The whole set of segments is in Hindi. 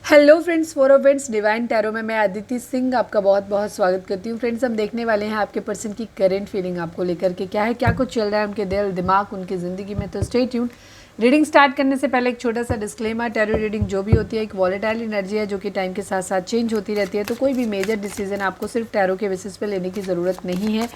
Hello friends, four friends divine tarot में मैं अदिति सिंह आपका बहुत बहुत स्वागत करती हूँ। फ्रेंड्स, हम देखने वाले हैं आपके पर्सन की करंट फीलिंग आपको लेकर के क्या है, क्या कुछ चल रहा है उनके दिल दिमाग उनकी ज़िंदगी में। तो स्टे ट्यून्ड। रीडिंग स्टार्ट करने से पहले एक छोटा सा डिस्क्लेमर, टैरो रीडिंग जो भी होती है एक वॉलेटाइल एनर्जी है जो कि टाइम के साथ साथ चेंज होती रहती है। तो कोई भी मेजर डिसीजन आपको सिर्फ टैरो के बेसिस पे लेने की ज़रूरत नहीं है।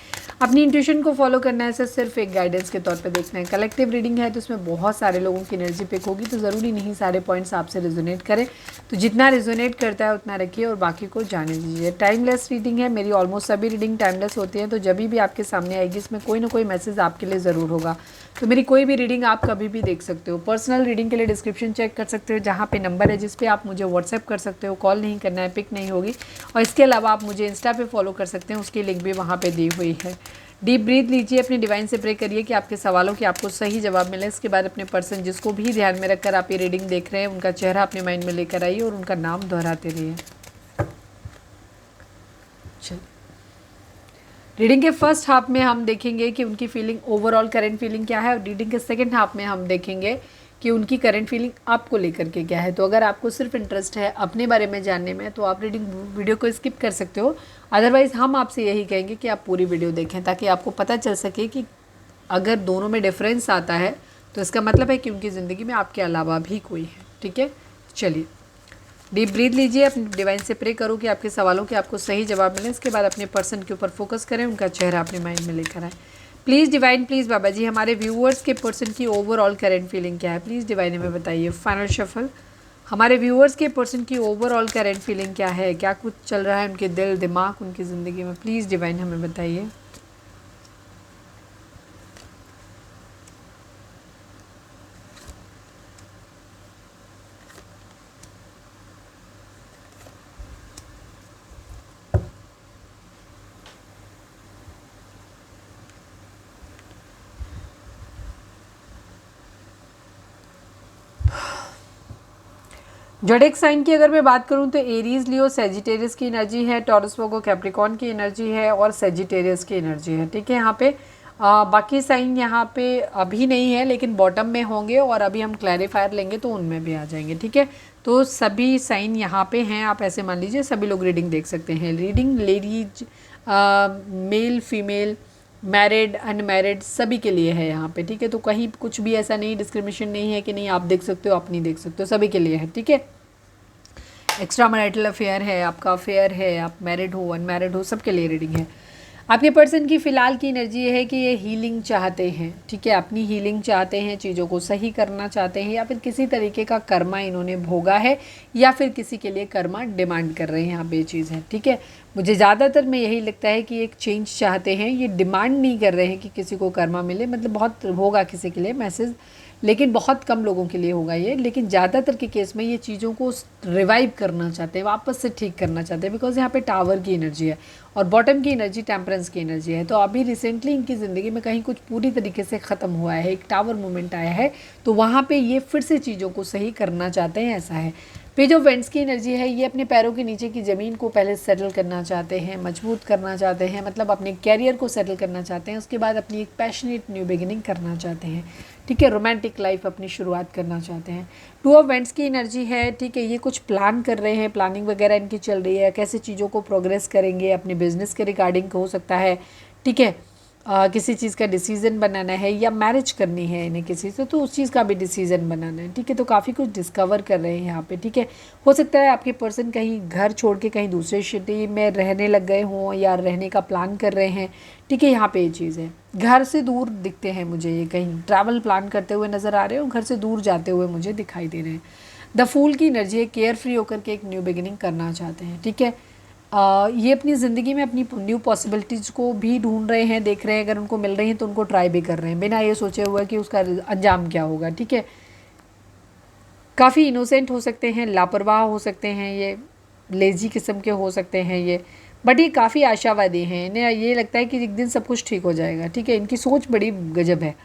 अपनी इंट्यूशन को फॉलो करना है, सिर्फ एक गाइडेंस के तौर पे देखना है। कलेक्टिव रीडिंग है तो उसमें बहुत सारे लोगों की एनर्जी पिक होगी, तो ज़रूरी नहीं सारे पॉइंट्स आपसे रेजोनेट करें। तो जितना रेजोनेट करता है उतना रखिए और बाकी को जाने दीजिए। टाइमलेस रीडिंग है, मेरी ऑलमोस्ट सभी रीडिंग टाइमलेस होती हैं। तो जब भी आपके सामने आएगी इसमें कोई ना कोई मैसेज आपके लिए ज़रूर होगा। तो मेरी कोई भी रीडिंग आप कभी भी देख सकते हो। पर्सनल रीडिंग के लिए डिस्क्रिप्शन चेक कर सकते हो, जहाँ पे नंबर है जिस पे आप मुझे व्हाट्सएप कर सकते हो। कॉल नहीं करना है, पिक नहीं होगी। और इसके अलावा आप मुझे इंस्टा पे फॉलो कर सकते हैं, उसकी लिंक भी वहाँ पे दी हुई है। डीप ब्रीथ लीजिए, अपनी डिवाइन से प्रे करिए कि आपके सवालों के आपको सही जवाब मिले। इसके बाद अपने पर्सन जिसको भी ध्यान में रखकर आप ये रीडिंग देख रहे हैं उनका चेहरा अपने माइंड में लेकर आइए और उनका नाम दोहराते रहिए। चलिए, रीडिंग के फर्स्ट हाफ में हम देखेंगे कि उनकी फीलिंग ओवरऑल करंट फीलिंग क्या है, और रीडिंग के सेकंड हाफ में हम देखेंगे कि उनकी करंट फीलिंग आपको लेकर के क्या है। तो अगर आपको सिर्फ इंटरेस्ट है अपने बारे में जानने में तो आप रीडिंग वीडियो को स्किप कर सकते हो। अदरवाइज़ हम आपसे यही कहेंगे कि आप पूरी वीडियो देखें ताकि आपको पता चल सके कि अगर दोनों में डिफरेंस आता है तो इसका मतलब है कि उनकी ज़िंदगी में आपके अलावा भी कोई है। ठीक है, चलिए डीप ब्रीथ लीजिए, अपने डिवाइन से प्रे करो कि आपके सवालों के आपको सही जवाब मिले। इसके बाद अपने पर्सन के ऊपर फोकस करें, उनका चेहरा अपने माइंड में लेकर आए। Please divine, please Baba ji, हमारे व्यूअर्स के पर्सन की ओवरऑल करंट फीलिंग क्या है, प्लीज़ डिवाइन हमें बताइए। फाइनल शफल, हमारे व्यूअर्स के पर्सन की ओवरऑल करंट फीलिंग क्या है, क्या कुछ चल रहा है उनके दिल दिमाग उनकी ज़िंदगी में, प्लीज़ डिवाइन हमें बताइए। जोडिएक साइन की अगर मैं बात करूं तो एरीज लियो सेजिटेरियस की एनर्जी है, टॉरस वर्गो कैप्रिकॉर्न की एनर्जी है और सेजिटेरियस की एनर्जी है। ठीक है, यहाँ पे बाकी साइन यहाँ पे अभी नहीं है लेकिन बॉटम में होंगे और अभी हम क्लैरिफायर लेंगे तो उनमें भी आ जाएंगे। ठीक है, तो सभी साइन यहाँ पे हैं, आप ऐसे मान लीजिए सभी लोग रीडिंग देख सकते हैं। Reading ladies male female married unmarried सभी के लिए है यहाँ पे। ठीक है, तो कहीं कुछ भी ऐसा नहीं डिस्क्रिमिनेशन नहीं है कि नहीं आप देख सकते हो आप नहीं देख सकते हो, सभी के लिए है। ठीक है, एक्स्ट्रा मैरिटल अफेयर है, आपका अफेयर है, आप मैरिड हो अनमैरिड हो, सबके लिए रीडिंग है। आपके पर्सन की फ़िलहाल की एनर्जी ये है कि ये हीलिंग चाहते हैं। ठीक है, अपनी हीलिंग चाहते हैं, चीज़ों को सही करना चाहते हैं, या फिर किसी तरीके का कर्मा इन्होंने भोगा है या फिर किसी के लिए कर्मा डिमांड कर रहे हैं। यहाँ पे ये चीज़ है। ठीक है, मुझे ज़्यादातर में यही लगता है कि एक चेंज चाहते हैं, ये डिमांड नहीं कर रहे हैं कि किसी को कर्मा मिले। मतलब बहुत होगा किसी के लिए मैसेज, लेकिन बहुत कम लोगों के लिए होगा ये। लेकिन ज़्यादातर के केस में ये चीज़ों को रिवाइव करना चाहते हैं, वापस से ठीक करना चाहते हैं, बिकॉज यहाँ पे टावर की एनर्जी है और बॉटम की एनर्जी टेम्परेंस की एनर्जी है। तो अभी रिसेंटली इनकी ज़िंदगी में कहीं कुछ पूरी तरीके से ख़त्म हुआ है, एक टावर मोमेंट आया है, तो वहाँ पे ये फिर से चीज़ों को सही करना चाहते हैं, ऐसा है। पेज ऑफ वेंट्स की एनर्जी है, ये अपने पैरों के नीचे की ज़मीन को पहले सेटल करना चाहते हैं, मजबूत करना चाहते हैं, मतलब अपने कैरियर को सेटल करना चाहते हैं, उसके बाद अपनी एक पैशनेट न्यू बिगिनिंग करना चाहते हैं। ठीक है, रोमांटिक लाइफ अपनी शुरुआत करना चाहते हैं। टू ऑफ वेंट्स की एनर्जी है। ठीक है, ये कुछ प्लान कर रहे हैं, प्लानिंग वगैरह इनकी चल रही है, कैसे चीज़ों को प्रोग्रेस करेंगे, अपने बिजनेस के रिगार्डिंग हो सकता है। ठीक है, किसी चीज़ का डिसीज़न बनाना है या मैरिज करनी है इन्हें किसी से, तो उस चीज़ का भी डिसीज़न बनाना है। ठीक है, तो काफ़ी कुछ डिस्कवर कर रहे हैं यहाँ पे। ठीक है, हो सकता है आपके पर्सन कहीं घर छोड़ के कहीं दूसरे सिटी में रहने लग गए हों या रहने का प्लान कर रहे हैं। ठीक है, यहाँ पे ये चीज़ है, घर से दूर दिखते हैं मुझे, ये कहीं ट्रैवल प्लान करते हुए नज़र आ रहे हो, घर से दूर जाते हुए मुझे दिखाई दे रहे हैं। द फूल की एनर्जी है, केयर फ्री होकर के एक न्यू बिगिनिंग करना चाहते हैं। ठीक है, ये अपनी ज़िंदगी में अपनी न्यू पॉसिबिलिटीज़ को भी ढूंढ रहे हैं, देख रहे हैं, अगर उनको मिल रही हैं तो उनको ट्राई भी कर रहे हैं बिना ये सोचे हुए कि उसका अंजाम क्या होगा। ठीक है, काफ़ी इनोसेंट हो सकते हैं, लापरवाह हो सकते हैं, ये लेज़ी किस्म के हो सकते हैं ये, बट ये काफ़ी आशावादी हैं, इन्हें ये लगता है कि एक दिन सब कुछ ठीक हो जाएगा। ठीक है, इनकी सोच बड़ी गजब है,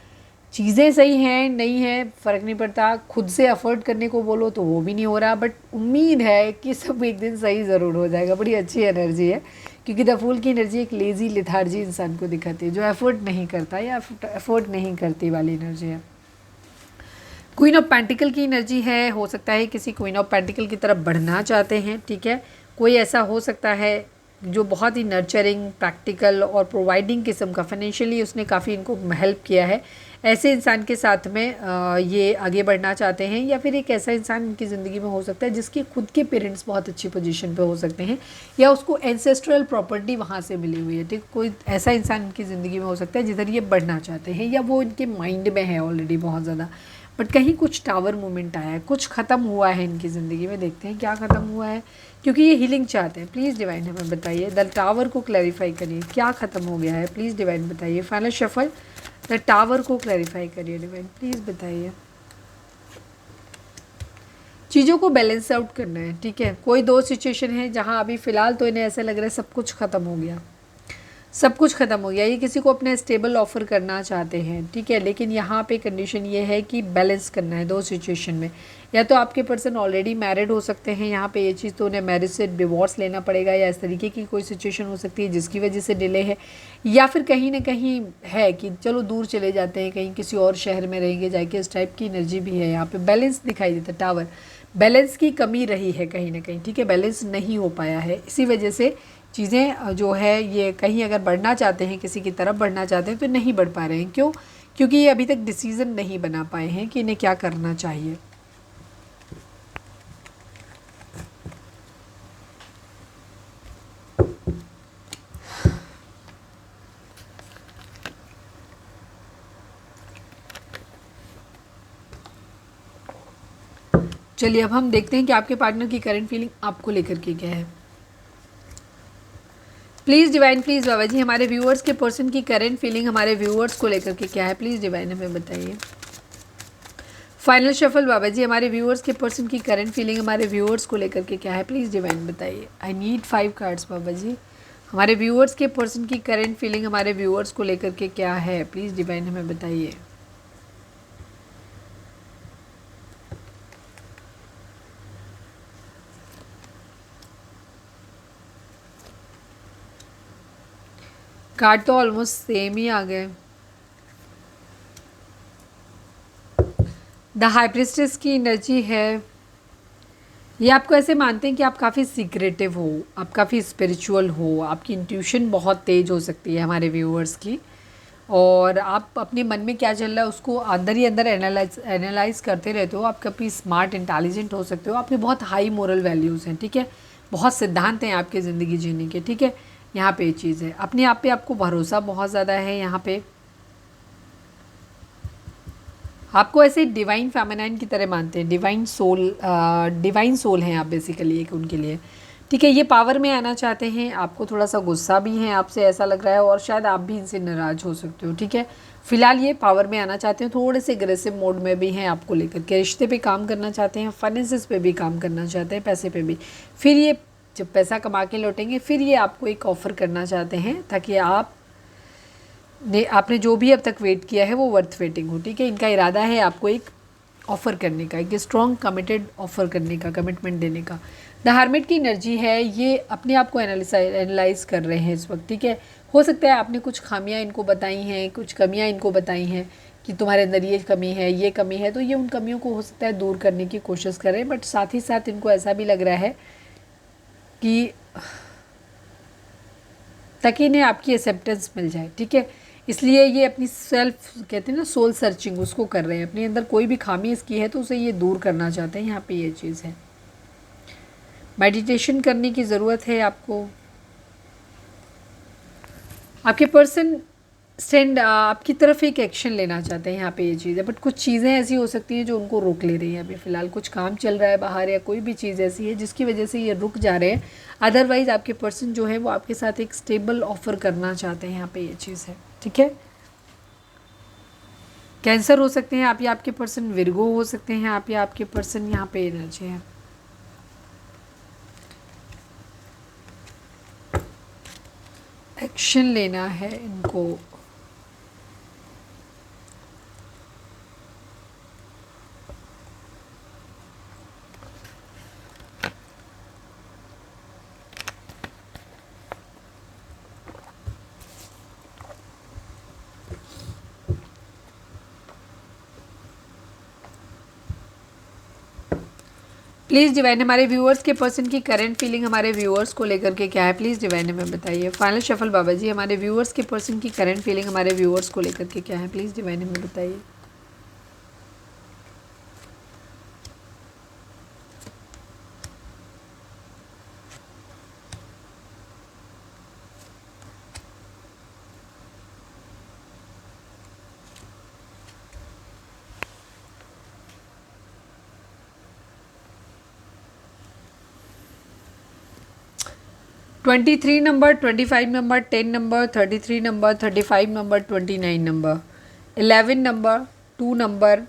चीज़ें सही हैं नहीं हैं फ़र्क नहीं पड़ता, खुद से अफोर्ड करने को बोलो तो वो भी नहीं हो रहा, बट उम्मीद है कि सब एक दिन सही ज़रूर हो जाएगा। बड़ी अच्छी एनर्जी है, क्योंकि द फूल की एनर्जी एक लेज़ी लिथार्जी इंसान को दिखाती है, जो एफर्ट नहीं करता या एफर्ट नहीं करती वाली एनर्जी है। क्वीन ऑफ पेंटिकल की एनर्जी है, हो सकता है किसी क्वीन ऑफ पेंटिकल की तरफ बढ़ना चाहते हैं, ठीक है। कोई ऐसा हो सकता है जो बहुत ही नर्चरिंग, प्रैक्टिकल और प्रोवाइडिंग किस्म का, फाइनेंशियली उसने काफ़ी इनको हेल्प किया है, ऐसे इंसान के साथ में ये आगे बढ़ना चाहते हैं। या फिर एक ऐसा इंसान इनकी ज़िंदगी में हो सकता है जिसके खुद के पेरेंट्स बहुत अच्छी पोजीशन पे हो सकते हैं, या उसको एंसेस्ट्रल प्रॉपर्टी वहाँ से मिली हुई है, ठीक। कोई ऐसा इंसान इनकी ज़िंदगी में हो सकता है जिधर ये बढ़ना चाहते हैं, या वो इनके माइंड में है ऑलरेडी बहुत ज़्यादा, बट कहीं कुछ टावर मोमेंट आया है, कुछ ख़त्म हुआ है इनकी ज़िंदगी में। देखते हैं क्या ख़त्म हुआ है, क्योंकि ये हीलिंग चाहते हैं। प्लीज़ डिवाइन हमें बताइए, द टावर को क्लैरिफाई करिए, क्या ख़त्म हो गया है, प्लीज़ डिवाइन बताइए। फाइनल शफल, द टावर को क्लैरिफाई करिए डिवाइन, प्लीज़ बताइए। चीज़ों को बैलेंस आउट करना है, ठीक है। कोई दो सिचुएशन है जहाँ अभी फ़िलहाल तो इन्हें ऐसा लग रहा है सब कुछ ख़त्म हो गया, सब कुछ ख़त्म हो गया। ये किसी को अपना स्टेबल ऑफ़र करना चाहते हैं, ठीक है। लेकिन यहाँ पे कंडीशन ये है कि बैलेंस करना है दो सिचुएशन में। या तो आपके पर्सन ऑलरेडी मैरिड हो सकते हैं, यहाँ पे ये चीज़ तो उन्हें मैरिज से डिवोर्स लेना पड़ेगा, या इस तरीके की कोई सिचुएशन हो सकती है जिसकी वजह से डिले है। या फिर कहीं ना कहीं है कि चलो दूर चले जाते हैं, कहीं किसी और शहर में रहेंगे जाके, इस टाइप की एनर्जी भी है। यहाँ पे बैलेंस दिखाई देता है, टावर, बैलेंस की कमी रही है कहीं ना कहीं, ठीक है। बैलेंस नहीं हो पाया है, इसी वजह से चीज़ें जो है ये कहीं अगर बढ़ना चाहते हैं, किसी की तरफ बढ़ना चाहते हैं तो नहीं बढ़ पा रहे हैं। क्यों? क्योंकि ये अभी तक डिसीज़न नहीं बना पाए हैं कि इन्हें क्या करना चाहिए। चलिए अब हम देखते हैं कि आपके पार्टनर की करंट फीलिंग आपको लेकर के क्या है। Please divine, please Baba ji, हमारे व्यूअर्स के पर्सन की करंट फीलिंग हमारे व्यूअर्स को लेकर के क्या है, प्लीज़ डिवाइन हमें बताइए। फाइनल शफल बाबा जी, हमारे व्यूअर्स के पर्सन की करंट फीलिंग हमारे व्यूअर्स को लेकर के क्या है, प्लीज़ डिवाइन बताइए। आई नीड 5 कार्ड्स बाबा जी। हमारे व्यूअर्स के पर्सन की करंट फीलिंग हमारे व्यूअर्स को लेकर के क्या है, प्लीज़ डिवाइन हमें बताइए। कार्ड तो ऑलमोस्ट सेम ही आ गए। द हाई प्रिस्टेस की एनर्जी है, ये आपको ऐसे मानते हैं कि आप काफ़ी सीक्रेटिव हो, आप काफ़ी स्पिरिचुअल हो, आपकी इंट्यूशन बहुत तेज़ हो सकती है हमारे व्यूअर्स की, और आप अपने मन में क्या चल रहा है उसको अंदर ही अंदर एनालाइज करते रहते हो। आप काफ़ी स्मार्ट, इंटेलिजेंट हो सकते हो, आपके बहुत हाई मोरल वैल्यूज़ हैं, ठीक है। बहुत सिद्धांत हैं आपके ज़िंदगी जीने के, ठीक है। यहाँ पे ये चीज़ है, अपने आप पे आपको भरोसा बहुत ज़्यादा है। यहाँ पे आपको ऐसे डिवाइन फेमिनाइन की तरह मानते हैं, डिवाइन सोल हैं आप बेसिकली एक उनके लिए, ठीक है। ये पावर में आना चाहते हैं, आपको थोड़ा सा गुस्सा भी है आपसे, ऐसा लग रहा है, और शायद आप भी इनसे नाराज़ हो सकते हो, ठीक है। फिलहाल ये पावर में आना चाहते हैं, थोड़े से एग्रेसिव मोड में भी हैं आपको लेकर के, रिश्ते पे काम करना चाहते हैं, फाइनेंसेस पे भी काम करना चाहते हैं, पैसे पे भी। फिर ये जब पैसा कमा के लौटेंगे फिर ये आपको एक ऑफ़र करना चाहते हैं, ताकि आपने जो भी अब तक वेट किया है वो वर्थ वेटिंग हो, ठीक है। इनका इरादा है आपको एक ऑफ़र करने का, एक स्ट्रॉन्ग कमिटेड ऑफ़र करने का, कमिटमेंट देने का। द हार्मिट की एनर्जी है, ये अपने आप को एनालाइज कर रहे हैं इस वक्त, ठीक है। हो सकता है आपने कुछ खामियां इनको बताई हैं, कुछ कमियां इनको बताई हैं कि तुम्हारे अंदर ये कमी है, ये कमी है, तो ये उन कमियों को हो सकता है दूर करने की कोशिश कर रहे हैं। बट साथ ही साथ इनको ऐसा भी लग रहा है कि ताकि इन्हें आपकी एक्सेप्टेंस मिल जाए, ठीक है। इसलिए ये अपनी सेल्फ, कहते हैं ना, सोल सर्चिंग, उसको कर रहे हैं। अपने अंदर कोई भी खामी इसकी है तो उसे ये दूर करना चाहते हैं। यहाँ पे ये चीज़ है, मेडिटेशन करने की ज़रूरत है आपको। आपके पर्सन आपकी तरफ एक एक्शन लेना चाहते हैं, यहाँ पे ये चीज़ है। बट कुछ चीज़ें ऐसी हो सकती हैं जो उनको रोक ले रही हैं। अभी फ़िलहाल कुछ काम चल रहा है बाहर, या कोई भी चीज़ ऐसी है जिसकी वजह से ये रुक जा रहे हैं। अदरवाइज़ आपके पर्सन जो है वो आपके साथ एक स्टेबल ऑफ़र करना चाहते हैं, यहाँ पे ये चीज़ है, ठीक है। कैंसर हो सकते हैं आप, या आपके पर्सन विर्गो हो सकते हैं आप, या आपके पर्सन, यहाँ पे एनर्जी है। एक्शन लेना है इनको। प्लीज़ डिवाइन हमारे व्यूअर्स के पर्सन की करंट फीलिंग हमारे व्यूअर्स को लेकर के क्या है, प्लीज़ डिवाइन हमें बताइए। फाइनल शफल बाबा जी, हमारे व्यूअर्स के पर्सन की करंट फीलिंग हमारे व्यूअर्स को लेकर के क्या है, प्लीज़ डिवाइन हमें बताइए। 23 number, 25 number, 10 number, 33 number, 35 number, 29 number, 11 number, 2 number,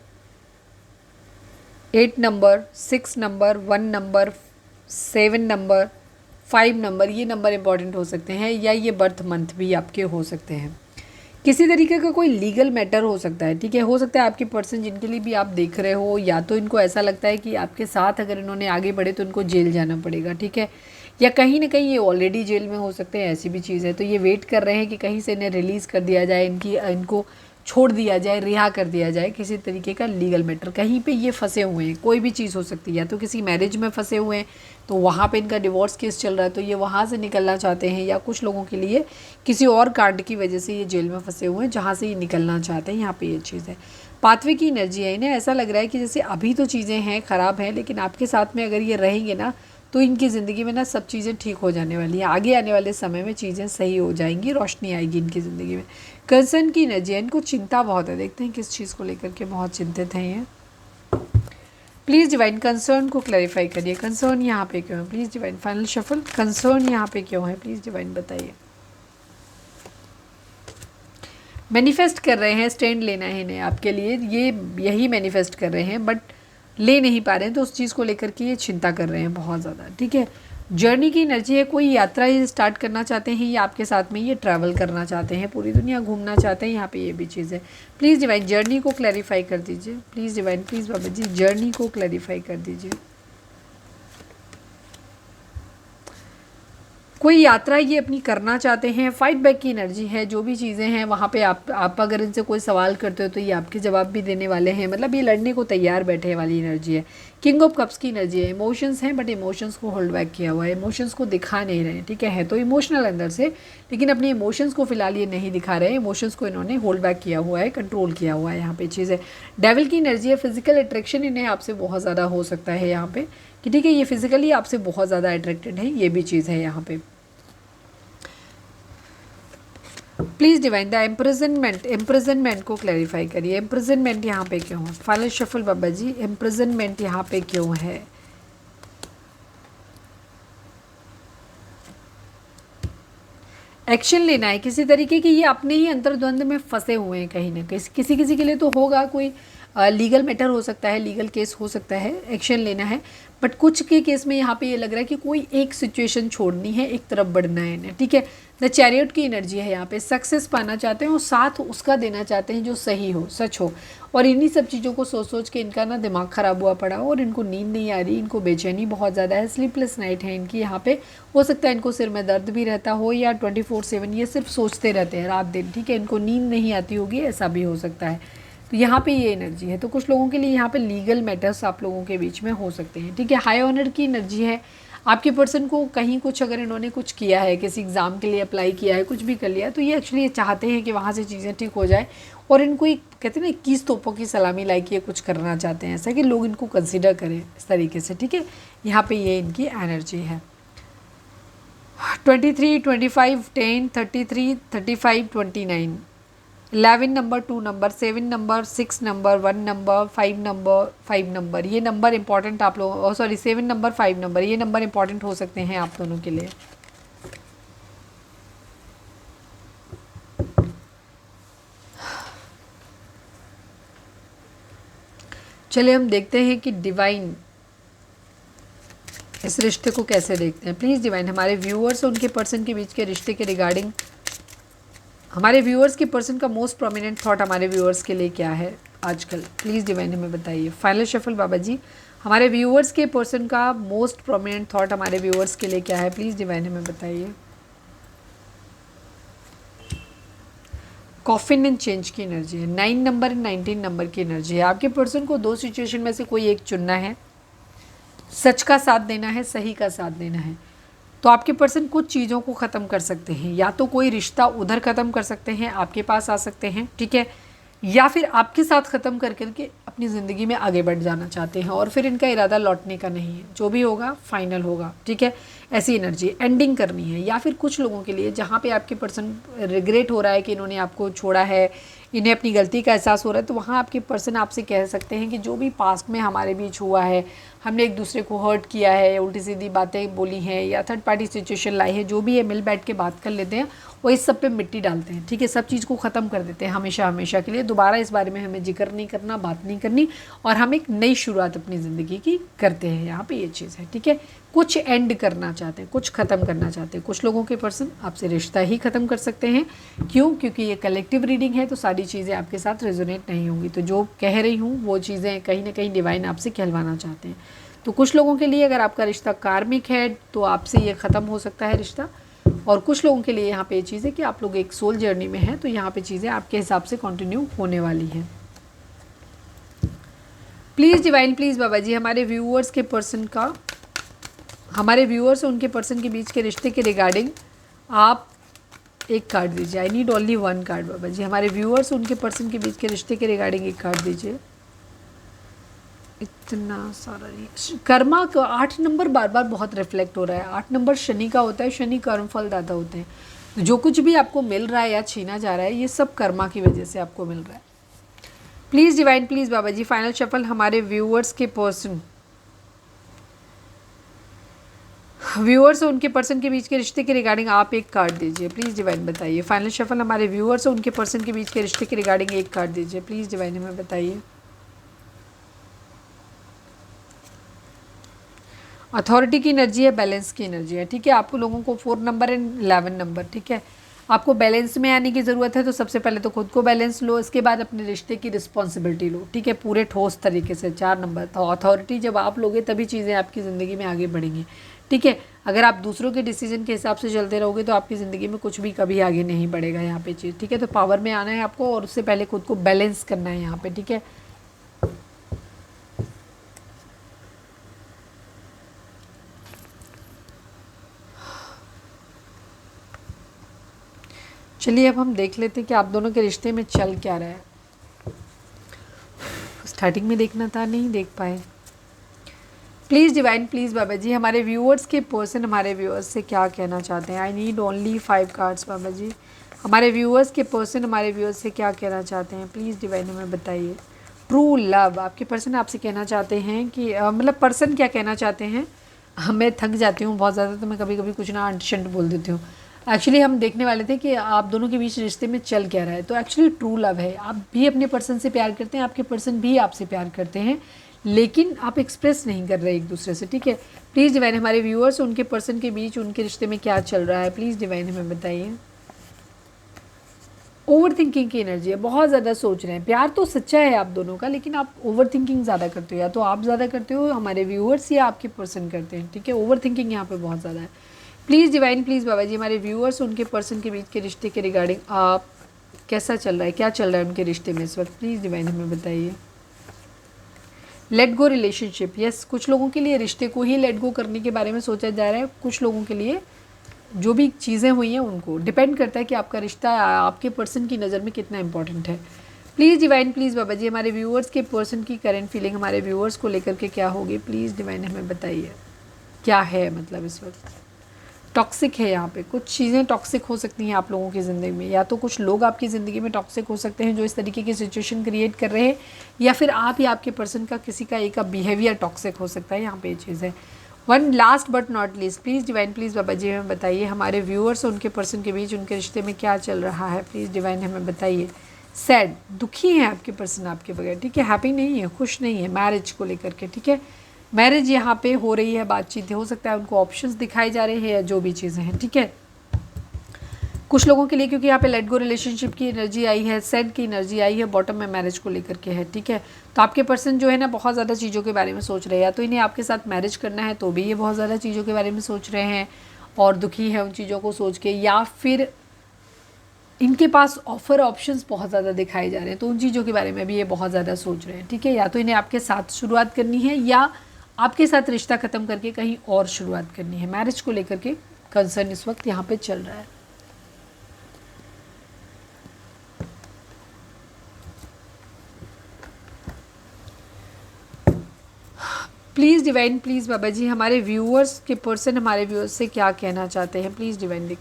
8 number, 6 number, 1 number, 7 number, 5 number. ये नंबर इंपॉर्टेंट हो सकते हैं या ये बर्थ मंथ भी आपके हो सकते हैं। किसी तरीके का कोई लीगल मैटर हो सकता है, ठीक है। हो सकता है आपके पर्सन जिनके लिए भी आप देख रहे हो, या तो इनको ऐसा लगता है कि आपके साथ अगर इन्होंने आगे बढ़े तो इनको जेल जाना पड़ेगा, ठीक है, या कहीं ना कहीं ये ऑलरेडी जेल में हो सकते हैं, ऐसी भी चीज़ है। तो ये वेट कर रहे हैं कि कहीं से इन्हें रिलीज़ कर दिया जाए, इनको छोड़ दिया जाए, रिहा कर दिया जाए। किसी तरीके का लीगल मैटर कहीं पे ये फंसे हुए हैं, कोई भी चीज़ हो सकती है। या तो किसी मैरिज में फंसे हुए हैं तो वहाँ पे इनका डिवोर्स केस चल रहा है तो ये वहाँ से निकलना चाहते हैं, या कुछ लोगों के लिए किसी और कांड की वजह से ये जेल में फंसे हुए हैं जहाँ से ये निकलना चाहते हैं। यहाँ पे ये चीज़ है, पाथवे की एनर्जी है। इन्हें ऐसा लग रहा है कि जैसे अभी तो चीज़ें हैं, ख़राब हैं, लेकिन आपके साथ में अगर ये रहेंगे ना तो इनकी ज़िंदगी में ना सब चीज़ें ठीक हो जाने वाली हैं। आगे आने वाले समय में चीज़ें सही हो जाएंगी, रोशनी आएगी इनकी ज़िंदगी में। कंसर्न की एनर्जी है, इनको चिंता बहुत है। देखते हैं किस चीज़ को लेकर के बहुत चिंतित हैं ये। प्लीज़ डिवाइन कंसर्न को क्लैरिफाई करिए। कंसर्न यहाँ पे क्यों है, please divine. Final shuffle, concern यहाँ पे क्यों है, प्लीज़ डिवाइन बताइए। मैनिफेस्ट कर रहे हैं, स्टैंड लेना है इन्हें आपके लिए, ये यही मैनिफेस्ट कर रहे हैं, बट ले नहीं पा रहे हैं, तो उस चीज़ को लेकर के ये चिंता कर रहे हैं बहुत ज़्यादा, ठीक है। जर्नी की एनर्जी है, कोई यात्रा ये स्टार्ट करना चाहते हैं, ये आपके साथ में ये ट्रैवल करना चाहते हैं, पूरी दुनिया घूमना चाहते हैं। यहाँ पे ये भी चीज़ है। प्लीज़ डिवाइन जर्नी को क्लैरिफाई कर दीजिए। Please divine, please Baba ji journey को क्लैरिफाई कर दीजिए। कोई यात्रा ये अपनी करना चाहते हैं। फाइट बैक की एनर्जी है, जो भी चीज़ें हैं वहाँ पे आप अगर इनसे कोई सवाल करते हो तो ये आपके जवाब भी देने वाले हैं, मतलब ये लड़ने को तैयार बैठे वाली एनर्जी है। किंग ऑफ कप्स की एनर्जी है। इमोशंस हैं बट इमोशंस को होल्ड बैक किया हुआ है, इमोशंस को दिखा नहीं रहे हैं, ठीक है तो इमोशनल अंदर से, लेकिन अपने इमोशंस को फिलहाल ये नहीं दिखा रहे हैं। इमोशंस को इन्होंने होल्ड बैक किया हुआ है, कंट्रोल किया हुआ है। यहाँ पे चीज़ है, डेविल की एनर्जी है। फिजिकल अट्रैक्शन इन्हें आपसे बहुत ज़्यादा हो सकता है यहाँ पे, कि ठीक है ये फिजिकली आपसे बहुत ज़्यादा अट्रैक्टेड है, ये भी चीज़ है यहाँ पे। प्लीज़ डिवाइन द एम्प्रिजनमेंट को क्लैरिफाई करिए। एम्प्रिजनमेंट यहाँ पे क्यों है, फाइनल शफल बाबा जी एम्प्रिजनमेंट यहाँ पे क्यों है। एक्शन लेना है किसी तरीके की, ये अपने ही अंतर्द्वंद में फंसे हुए हैं कहीं ना कहीं। किसी किसी के लिए तो होगा, कोई लीगल मैटर हो सकता है, लीगल केस हो सकता है, एक्शन लेना है। बट कुछ के केस में यहाँ पे ये लग रहा है कि कोई एक सिचुएशन छोड़नी है, एक तरफ बढ़ना है इन्हें, ठीक है। द चैरियट की एनर्जी है यहाँ पे। सक्सेस पाना चाहते हैं और साथ उसका देना चाहते हैं जो सही हो, सच हो। और इन्हीं सब चीज़ों को सोच सोच के इनका ना दिमाग ख़राब हुआ पड़ा और इनको नींद नहीं आ रही, इनको बेचैनी बहुत ज़्यादा है, स्लीपलेस नाइट है इनकी यहाँ पे। हो सकता है इनको सिर में दर्द भी रहता हो, या 24/7 ये सिर्फ सोचते रहते हैं रात दिन, ठीक है, इनको नींद नहीं आती होगी, ऐसा भी हो सकता है। तो यहाँ पे ये एनर्जी है। तो कुछ लोगों के लिए यहाँ पे लीगल मैटर्स आप लोगों के बीच में हो सकते हैं, ठीक है। हाई ऑनर की एनर्जी है। आपके पर्सन को कहीं कुछ, अगर इन्होंने कुछ किया है, किसी एग्ज़ाम के लिए अप्लाई किया है, कुछ भी कर लिया, तो ये एक्चुअली ये चाहते हैं कि वहाँ से चीज़ें ठीक हो जाए, और इनको एक कहते हैं ना 21 तोपों की सलामी लाइक ये कुछ करना चाहते हैं, ऐसा कि लोग इनको कंसिडर करें इस तरीके से, ठीक है। यहाँ पे ये इनकी एनर्जी है। 23, 25, 10, 33, 35, 29, 11 number, 2 number, 7 number, 6 number, 1 number, 5 number, ये नंबर इंपॉर्टेंट आप लोग, सॉरी 7 नंबर, 5 नंबर, ये नंबर इंपॉर्टेंट हो सकते हैं आप दोनों के लिए। चलिए हम देखते हैं कि डिवाइन इस रिश्ते को कैसे देखते हैं। प्लीज़ डिवाइन हमारे व्यूअर्स और उनके पर्सन के बीच के रिश्ते के रिगार्डिंग, हमारे व्यूअर्स के पर्सन का मोस्ट प्रोमिनेंट थॉट हमारे व्यूअर्स के लिए क्या है आजकल, प्लीज़ डिवाइन हमें बताइए। फाइनल शफल बाबा जी हमारे व्यूअर्स के पर्सन का मोस्ट प्रोमिनेंट थॉट हमारे व्यूअर्स के लिए क्या है, प्लीज़ डिवाइन हमें बताइए। कॉफिन एंड चेंज की एनर्जी है। 9 नंबर, 19 नंबर की एनर्जी है। आपके पर्सन को दो सिचुएशन में से कोई एक चुनना है, सच का साथ देना है, सही का साथ देना है। तो आपके पर्सन कुछ चीज़ों को ख़त्म कर सकते हैं, या तो कोई रिश्ता उधर ख़त्म कर सकते हैं, आपके पास आ सकते हैं, ठीक है, या फिर आपके साथ ख़त्म कर करके अपनी ज़िंदगी में आगे बढ़ जाना चाहते हैं और फिर इनका इरादा लौटने का नहीं है। जो भी होगा फाइनल होगा, ठीक है, ऐसी एनर्जी एंडिंग करनी है। या फिर कुछ लोगों के लिए जहाँ पे आपके पर्सन रिग्रेट हो रहा है कि इन्होंने आपको छोड़ा है, इन्हें अपनी गलती का एहसास हो रहा है, तो वहाँ आपके पर्सन आपसे कह सकते हैं कि जो भी पास्ट में हमारे बीच हुआ है, हमने एक दूसरे को हर्ट किया है, या उल्टी सीधी बातें बोली हैं, या थर्ड पार्टी सिचुएशन लाई है, जो भी है मिल बैठ के बात कर लेते हैं, वो इस सब पे मिट्टी डालते हैं, ठीक है, सब चीज़ को ख़त्म कर देते हैं हमेशा हमेशा के लिए। दोबारा इस बारे में हमें जिक्र नहीं करना, बात नहीं करनी, और हम एक नई शुरुआत अपनी ज़िंदगी की करते हैं। यहाँ पे ये चीज़ है, ठीक है, कुछ एंड करना चाहते हैं, कुछ ख़त्म करना चाहते हैं। कुछ लोगों के पर्सन आपसे रिश्ता ही ख़त्म कर सकते हैं। क्यों? क्योंकि ये कलेक्टिव रीडिंग है, तो सारी चीज़ें आपके साथ रेजोनेट नहीं होंगी। तो जो कह रही हूँ वो चीज़ें कहीं ना कहीं डिवाइन आपसे कहलवाना चाहते हैं। तो कुछ लोगों के लिए अगर आपका रिश्ता कार्मिक है तो आपसे ये ख़त्म हो सकता है रिश्ता, और कुछ लोगों के लिए यहाँ पे ये चीज़ है कि आप लोग एक सोल जर्नी में हैं, तो यहाँ पे चीज़ें आपके हिसाब से कंटिन्यू होने वाली हैं। Please divine, please Baba ji, हमारे व्यूअर्स के पर्सन का, हमारे व्यूअर्स और उनके पर्सन के बीच के रिश्ते के रिगार्डिंग आप एक कार्ड दीजिए। I need only one card Baba ji. हमारे व्यूअर्स उनके पर्सन के बीच के रिश्ते के रिगार्डिंग एक कार्ड दीजिए। इतना सारा नहीं, कर्मा का 8 नंबर बार बार बहुत रिफ्लेक्ट हो रहा है। 8 नंबर शनि का होता है, शनि कर्म फलदाता होते हैं। जो कुछ भी आपको मिल रहा है या छीना जा रहा है, ये सब कर्मा की वजह से आपको मिल रहा है। Please divine, please Baba ji, final shuffle हमारे व्यूअर्स के पर्सन, व्यूअर्स और उनके पर्सन के बीच के रिश्ते के रिगार्डिंग आप एक कार्ड दीजिए। प्लीज़ डिवाइन बताइए। फाइनल शफल हमारे व्यूअर्स और उनके पर्सन के बीच के रिश्ते के रिगार्डिंग एक कार्ड दीजिए। प्लीज़ डिवाइन हमें बताइए। अथॉरिटी की एनर्जी है, बैलेंस की एनर्जी है, ठीक है। आपको लोगों को 4 नंबर एंड 11 नंबर, ठीक है, आपको बैलेंस में आने की ज़रूरत है। तो सबसे पहले तो खुद को बैलेंस लो, इसके बाद अपने रिश्ते की रिस्पॉन्सिबिलिटी लो, ठीक है, पूरे ठोस तरीके से। 4 नंबर तो अथॉरिटी जब आप लोगे तभी चीज़ें आपकी ज़िंदगी में आगे बढ़ेंगी, ठीक है। अगर आप दूसरों के डिसीजन के हिसाब से चलते रहोगे तो आपकी ज़िंदगी में कुछ भी कभी आगे नहीं बढ़ेगा यहाँ पे चीज़, ठीक है। तो पावर में आना है आपको, और उससे पहले खुद को बैलेंस करना है यहाँ पे, ठीक है। चलिए अब हम देख लेते हैं कि आप दोनों के रिश्ते में चल क्या रहा है। स्टार्टिंग में देखना था, नहीं देख पाए। Please divine, please Baba ji, हमारे व्यूअर्स के पर्सन हमारे व्यूअर्स से क्या कहना चाहते हैं। आई नीड ओनली 5 कार्ड्स बाबा जी। हमारे व्यूअर्स के पर्सन हमारे व्यूअर्स से क्या कहना चाहते हैं, प्लीज़ डिवाइन हमें बताइए। ट्रू लव, आपके पर्सन आपसे कहना चाहते हैं कि मतलब पर्सन क्या कहना चाहते हैं। मैं थक जाती हूँ बहुत ज़्यादा, तो मैं कभी कभी कुछ ना अंट बोल देती हूँ। एक्चुअली हम देखने वाले थे कि आप दोनों के बीच रिश्ते में चल क्या रहा है। तो एक्चुअली ट्रू लव है, आप भी अपने पर्सन से प्यार करते हैं, आपके पर्सन भी आपसे प्यार करते हैं, लेकिन आप एक्सप्रेस नहीं कर रहे एक दूसरे से, ठीक है। प्लीज़ डिवाइन, हमारे व्यूअर्स उनके पर्सन के बीच उनके रिश्ते में क्या चल रहा है, प्लीज़ डिवाइन हमें बताइए। ओवर थिंकिंग की एनर्जी है, बहुत ज़्यादा सोच रहे हैं। प्यार तो सच्चा है आप दोनों का, लेकिन आप ओवर थिंकिंग ज़्यादा करते हो, या तो आप ज़्यादा करते हो, हमारे व्यूअर्स या आपके पर्सन करते हैं, ठीक है। ओवर थिंकिंग यहाँ पे बहुत ज़्यादा है। Please divine, please Baba ji, हमारे व्यूअर्स उनके पर्सन के बीच के रिश्ते के रिगार्डिंग आप कैसा चल रहा है, क्या चल रहा है उनके रिश्ते में इस वक्त, प्लीज़ डिवाइन हमें बताइए। लेट गो रिलेशनशिप, यस, कुछ लोगों के लिए रिश्ते को ही लेट गो करने के बारे में सोचा जा रहा है। कुछ लोगों के लिए जो भी चीज़ें हुई हैं उनको डिपेंड करता है कि आपका रिश्ता आपके पर्सन की नज़र में कितना इंपॉर्टेंट है। Please divine, please Baba ji, हमारे व्यूअर्स के पर्सन की करंट फीलिंग हमारे व्यूअर्स को लेकर के क्या होगी, प्लीज़ डिवाइन हमें बताइए। क्या है मतलब इस वक्त टॉक्सिक है, यहाँ पे कुछ चीज़ें टॉक्सिक हो सकती हैं आप लोगों की ज़िंदगी में, या तो कुछ लोग आपकी ज़िंदगी में टॉक्सिक हो सकते हैं जो इस तरीके की सिचुएशन क्रिएट कर रहे हैं, या फिर आप या आपके पर्सन का किसी का एक बिहेवियर टॉक्सिक हो सकता है। यहाँ पे ये चीज़ है। One last but not least, please divine, please Baba ji हमें बताइए, हमारे व्यूअर्स और उनके पर्सन के बीच उनके रिश्ते में क्या चल रहा है, प्लीज़ डिवाइन हमें बताइए। सैड, दुखी है आपके पर्सन आपके बगैर, ठीक है, हैप्पी नहीं है, खुश नहीं है मैरिज को लेकर के, ठीक है। मैरिज यहाँ पे हो रही है, बातचीत हो सकता है, उनको ऑप्शंस दिखाए जा रहे हैं या जो भी चीज़ें हैं, ठीक है। कुछ लोगों के लिए क्योंकि यहाँ पे लेट गो रिलेशनशिप की एनर्जी आई है, सेड की एनर्जी आई है, बॉटम में मैरिज को लेकर के है, ठीक है। तो आपके पर्सन जो है ना बहुत ज़्यादा चीज़ों के बारे में सोच रहे हैं, या तो इन्हें आपके साथ मैरिज करना है तो भी ये बहुत ज़्यादा चीज़ों के बारे में सोच रहे हैं और दुखी है उन चीज़ों को सोच के, या फिर इनके पास ऑफ़र ऑप्शंस बहुत ज़्यादा दिखाए जा रहे हैं तो उन चीज़ों के बारे में भी ये बहुत ज़्यादा सोच रहे हैं, ठीक है। या तो इन्हें आपके साथ शुरुआत करनी है या आपके साथ रिश्ता ख़त्म करके कहीं और शुरुआत करनी है। मैरिज को लेकर के कंसर्न इस वक्त यहाँ पे चल रहा है। Please divine, please Baba ji हमारे व्यूअर्स के पर्सन हमारे व्यूअर्स से क्या कहना चाहते हैं, प्लीज़ डिवाइन देख,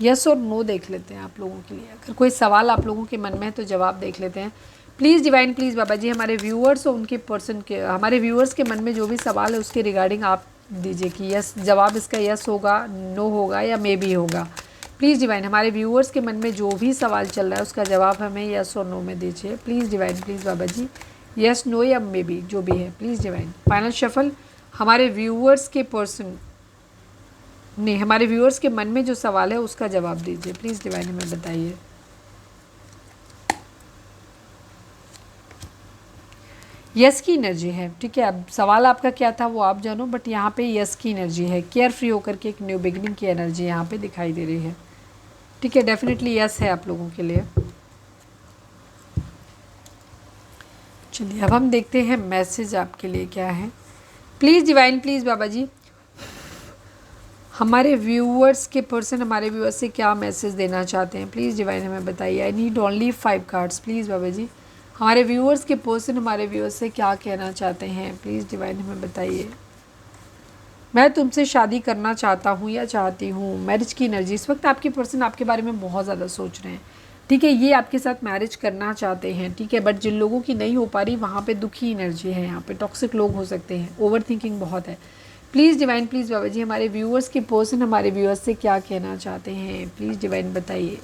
यस और नो देख लेते हैं आप लोगों के लिए। अगर कोई सवाल आप लोगों के मन में है तो जवाब देख लेते हैं। Please divine, please Baba ji हमारे व्यूअर्स और उनके पर्सन के, हमारे व्यूअर्स के मन में जो भी सवाल है उसके रिगार्डिंग आप दीजिए कि यस, जवाब इसका यस होगा, नो होगा या मे बी होगा। प्लीज़ डिवाइन हमारे व्यूअर्स के मन में जो भी सवाल चल रहा है उसका जवाब हमें यस और नो में दीजिए। Please divine, please Baba ji yes, no या मे बी जो भी है, प्लीज़ डिवाइन। फाइनल शफल हमारे व्यूअर्स के पर्सन नहीं, हमारे व्यूअर्स के मन में जो सवाल है उसका जवाब दीजिए। प्लीज़ डिवाइन हमें बताइए। यस की एनर्जी है, ठीक है। अब सवाल आपका क्या था वो आप जानो, बट यहाँ पे यस की एनर्जी है। केयर फ्री होकर के एक न्यू बिगनिंग की एनर्जी यहाँ पे दिखाई दे रही है, ठीक है। डेफिनेटली यस है आप लोगों के लिए। चलिए अब हम देखते हैं मैसेज आपके लिए क्या है। Please divine, please Baba ji हमारे व्यूअर्स के पर्सन हमारे व्यूअर्स से क्या मैसेज देना चाहते हैं, प्लीज़ डिवाइन हमें बताइए। I need only 5 cards, please Baba ji हमारे व्यूअर्स के पर्सन हमारे व्यूअर्स से क्या कहना चाहते हैं, प्लीज़ डिवाइन हमें बताइए। मैं तुमसे शादी करना चाहता हूँ या चाहती हूँ, मैरिज की एनर्जी इस वक्त आपके पर्सन आपके बारे में बहुत ज़्यादा सोच रहे हैं, ठीक है। ये आपके साथ मैरिज करना चाहते हैं, ठीक है। बट जिन लोगों की नहीं हो पा रही वहाँ पे दुखी एनर्जी है, यहाँ पे टॉक्सिक लोग हो सकते हैं, ओवर थिंकिंग बहुत है। Please divine, please Baba ji हमारे व्यूअर्स के पर्सन हमारे व्यूअर्स से क्या कहना चाहते हैं, प्लीज़ डिवाइन बताइए।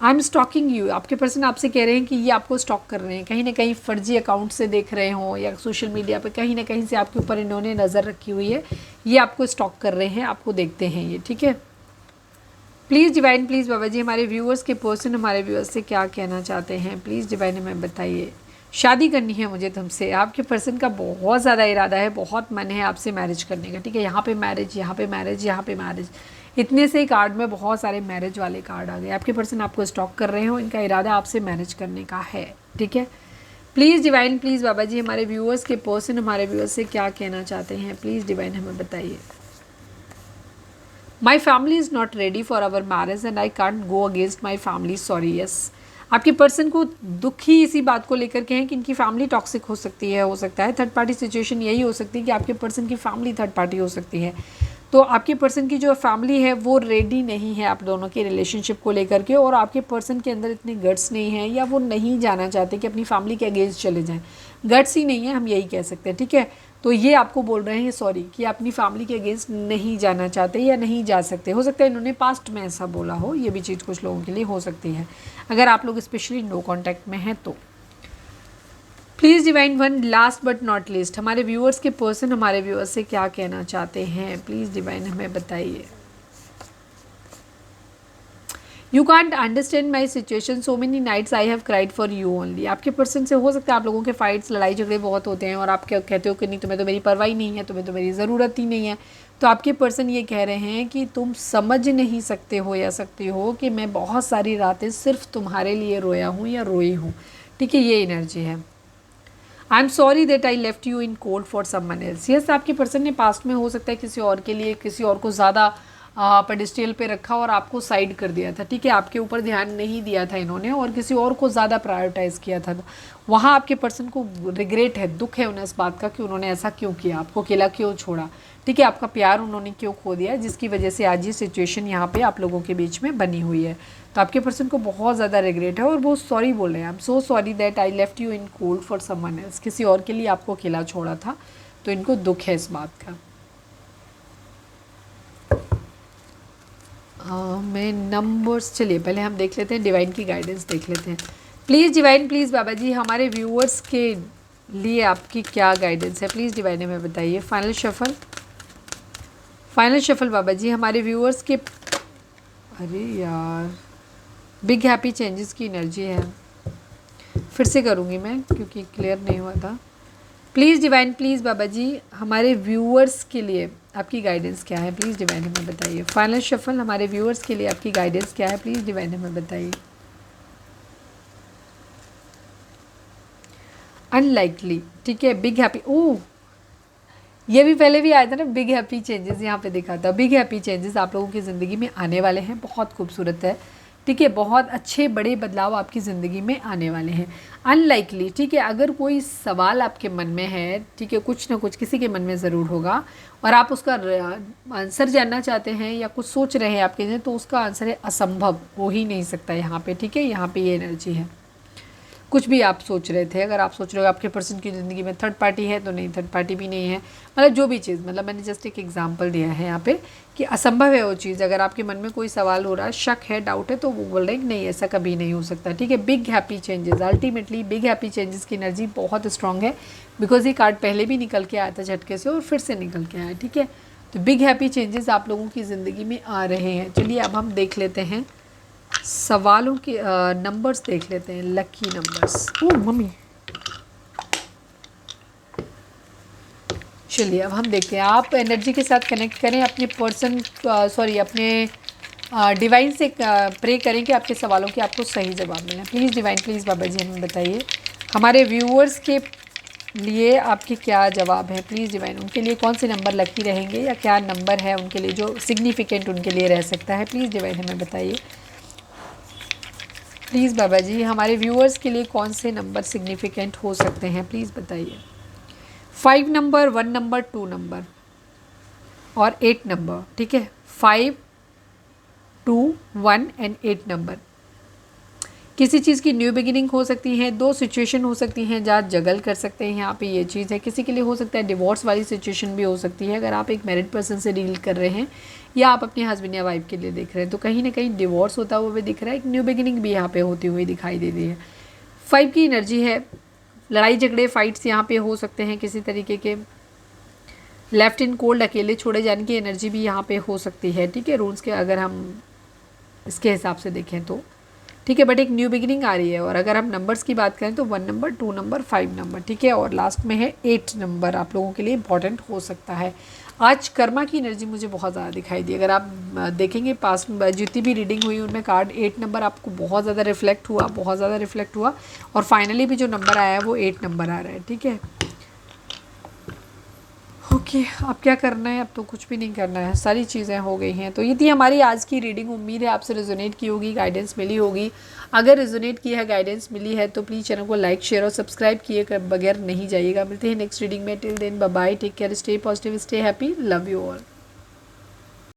आई एम स्टॉकिंग यू, आपके पर्सन आपसे कह रहे हैं कि ये आपको स्टॉक कर रहे हैं, कहीं ना कहीं फर्जी अकाउंट से देख रहे हों या सोशल मीडिया पे कहीं ना कहीं से आपके ऊपर इन्होंने नज़र रखी हुई है, ये आपको स्टॉक कर रहे हैं, आपको देखते हैं ये, ठीक है। Please divine, please Baba ji हमारे व्यूअर्स के पर्सन हमारे व्यूअर्स से क्या कहना चाहते हैं, प्लीज़ डिवाइन हमें बताइए। शादी करनी है मुझे तुमसे, आपके पर्सन का बहुत ज़्यादा इरादा है, बहुत मन है आपसे मैरिज करने का, ठीक है। यहाँ पे मैरिज, यहाँ पे मैरिज, यहाँ पे मैरिज, इतने से कार्ड में बहुत सारे मैरिज वाले कार्ड आ गए। आपके पर्सन आपको स्टॉक कर रहे हो, इनका इरादा आपसे मैरिज करने का है, ठीक है। Please divine, please Baba ji हमारे व्यूअर्स के पर्सन हमारे व्यूअर्स से क्या कहना चाहते हैं, प्लीज़ डिवाइन हमें बताइए। My family is not ready for our marriage and I can't go against my family, sorry. Yes, आपके पर्सन को दुख ही इसी बात को लेकर के हैं कि इनकी फैमिली टॉक्सिक हो सकती है, हो सकता है थर्ड पार्टी सिचुएशन यही हो सकती है कि आपके पर्सन की फैमिली थर्ड पार्टी हो सकती है। तो आपके पर्सन की जो फैमिली है वो रेडी नहीं है आप दोनों के रिलेशनशिप को लेकर के, और आपके पर्सन के अंदर इतने गट्स नहीं है या वो नहीं जाना चाहते कि अपनी फैमिली के अगेंस्ट चले जाएं, गट्स ही नहीं है, हम यही कह सकते हैं, ठीक है। तो ये आपको बोल रहे हैं सॉरी कि अपनी फैमिली के अगेंस्ट नहीं जाना चाहते या नहीं जा सकते। हो सकता है इन्होंने पास्ट में ऐसा बोला हो, ये भी चीज़ कुछ लोगों के लिए हो सकती है अगर आप लोग स्पेशली नो कॉन्टैक्ट में हैं तो। Please divine one last but not least हमारे व्यूअर्स के पर्सन हमारे व्यूअर्स से क्या कहना चाहते हैं, प्लीज़ डिवाइन हमें बताइए। You can't understand my situation, so many nights I have cried for you only. आपके पर्सन से हो सकता है आप लोगों के फाइट्स, लड़ाई झगड़े बहुत होते हैं और आप क्या कहते हो कि नहीं तुम्हें तो मेरी परवाह ही नहीं है, तुम्हें तो मेरी ज़रूरत ही नहीं है। तो आपके पर्सन ये कह रहे हैं कि तुम समझ नहीं सकते हो या सकती हो कि मैं बहुत सारी रातें सिर्फ तुम्हारे लिए रोया हूँ या रोई हूँ, ठीक है। ये एनर्जी है। I am sorry that I left you in cold for someone else. Yes, आपके पर्सन ने पास्ट में हो सकता है किसी और के लिए, किसी और को ज़्यादा पेडिस्टल पे रखा और आपको साइड कर दिया था, ठीक है। आपके ऊपर ध्यान नहीं दिया था इन्होंने और किसी और को ज़्यादा प्रायोरिटाइज़ किया था। वहाँ आपके पर्सन को रिग्रेट है, दुख है उन्हें इस बात का कि उन्होंने ऐसा क्यों किया, आपको अकेला क्यों छोड़ा, ठीक है। आपका प्यार उन्होंने क्यों खो दिया, जिसकी वजह से आज ये सिचुएशन यहाँ पे आप लोगों के बीच में बनी हुई है। तो आपके पर्सन को बहुत ज़्यादा रिग्रेट है और वो सॉरी बोल रहे हैं। I am so sorry that I left you in cold for someone else. किसी और के लिए आपको अकेला छोड़ा था, तो इनको दुख है इस बात का। मैं नंबर्स, चलिए पहले हम देख लेते हैं, डिवाइन की गाइडेंस देख लेते हैं। Please divine, please Baba ji हमारे व्यूअर्स के लिए आपकी क्या गाइडेंस है, प्लीज़ डिवाइन हमें बताइए। फाइनल शफल, फाइनल शफल बाबा जी हमारे व्यूअर्स के, अरे यार बिग हैप्पी चेंजेस की एनर्जी है, फिर से करूँगी मैं क्योंकि क्लियर नहीं हुआ था। Please divine, please Baba ji हमारे व्यूअर्स के लिए आपकी गाइडेंस क्या है, प्लीज़ डिवाइन हमें बताइए। फाइनल शफल हमारे व्यूअर्स के लिए आपकी गाइडेंस क्या है, प्लीज़ डिवाइन हमें बताइए। अनलाइकली, ठीक है। बिग हैप्पी, ओह ये भी पहले भी आया था ना, बिग हैप्पी चेंजेस यहाँ पे दिखा था। बिग हैप्पी चेंजेस आप लोगों की ज़िंदगी में आने वाले हैं, बहुत खूबसूरत है, ठीक है। बहुत अच्छे बड़े बदलाव आपकी ज़िंदगी में आने वाले हैं। अनलाइकली, ठीक है। अगर कोई सवाल आपके मन में है, ठीक है, कुछ ना कुछ किसी के मन में ज़रूर होगा और आप उसका आंसर जानना चाहते हैं या कुछ सोच रहे हैं आपके लिए, तो उसका आंसर है असंभव, हो ही नहीं सकता यहाँ पे, ठीक है। यहाँ पे ये एनर्जी है। कुछ भी आप सोच रहे थे, अगर आप सोच रहे हो आपके पर्सन की ज़िंदगी में थर्ड पार्टी है, तो नहीं, थर्ड पार्टी भी नहीं है। मतलब जो भी चीज़, मतलब मैंने जस्ट एक एग्जांपल दिया है यहाँ पे कि असंभव है वो चीज़। अगर आपके मन में कोई सवाल हो रहा है, शक है, डाउट है, तो वो बोल रहे हैं नहीं, ऐसा कभी नहीं हो सकता, ठीक है। Big happy changes, ultimately big happy changes की एनर्जी बहुत स्ट्रांग है, बिकॉज ये कार्ड पहले भी निकल के आया था झटके से और फिर से निकल के आया, ठीक है। तो बिग हैप्पी चेंजेस आप लोगों की ज़िंदगी में आ रहे हैं। चलिए अब हम देख लेते हैं सवालों के नंबर्स देख लेते हैं, लकी नंबर्स। ओह मम्मी, चलिए अब हम देखते हैं। आप एनर्जी के साथ कनेक्ट करें, अपने पर्सन सॉरी अपने डिवाइन से प्रे करें कि आपके सवालों के आपको सही जवाब मिले। Please divine, please Baba ji हमें बताइए हमारे व्यूअर्स के लिए आपके क्या जवाब है। प्लीज़ डिवाइन, उनके लिए कौन से नंबर लकी रहेंगे या क्या नंबर है उनके लिए जो सिग्निफिकेंट उनके लिए रह सकता है। प्लीज़ डिवाइन हमें बताइए। प्लीज़ बाबा जी हमारे व्यूअर्स के लिए कौन से नंबर सिग्निफिकेंट हो सकते हैं, प्लीज़ बताइए। 5 नंबर, 1 नंबर, 2 नंबर और 8 नंबर, ठीक है। 5, 2, 1 एंड 8 नंबर। किसी चीज़ की न्यू बिगिनिंग हो सकती है, 2 सिचुएशन हो सकती हैं जहाँ जगल कर सकते हैं। यहाँ पे ये चीज़ है, किसी के लिए हो सकता है डिवोर्स वाली सिचुएशन भी हो सकती है, अगर आप एक मैरिड पर्सन से डील कर रहे हैं या आप अपने हस्बैंड या वाइफ के लिए देख रहे हैं, तो कहीं ना कहीं डिवोर्स होता हुआ भी दिख रहा है, एक न्यू बिगिनिंग भी यहाँ पे होती हुई दिखाई दे रही है। 5 की एनर्जी है, लड़ाई झगड़े फाइट्स यहाँ पे हो सकते हैं किसी तरीके के। लेफ्ट इन कोल्ड, अकेले छोड़े जाने की एनर्जी भी यहाँ पे हो सकती है, ठीक है। रूल्स के अगर हम इसके हिसाब से देखें तो ठीक है, बट एक न्यू बिगिनिंग आ रही है। और अगर हम नंबर्स की बात करें तो 1 नंबर, 2 नंबर, 5 नंबर, ठीक है। और लास्ट में है 8 नंबर, आप लोगों के लिए इंपॉर्टेंट हो सकता है। आज कर्मा की एनर्जी मुझे बहुत ज़्यादा दिखाई दी। अगर आप देखेंगे पास में जितनी भी रीडिंग हुई उनमें कार्ड 8 नंबर आपको बहुत ज़्यादा रिफ्लेक्ट हुआ, बहुत ज़्यादा रिफ्लेक्ट हुआ। और फाइनली भी जो नंबर आया है वो 8 नंबर आ रहा है, ठीक है। ओके, अब क्या करना है? अब तो कुछ भी नहीं करना है, सारी चीज़ें हो गई हैं। तो ये थी हमारी आज की रीडिंग। उम्मीद है आपसे रेजोनेट की होगी, गाइडेंस मिली होगी। अगर रेजोनेट की है, गाइडेंस मिली है, तो प्लीज़ चैनल को लाइक, शेयर और सब्सक्राइब किए बगैर नहीं जाइएगा। मिलते हैं नेक्स्ट रीडिंग में। Till then bye bye, take care, stay positive, stay happy, love you all.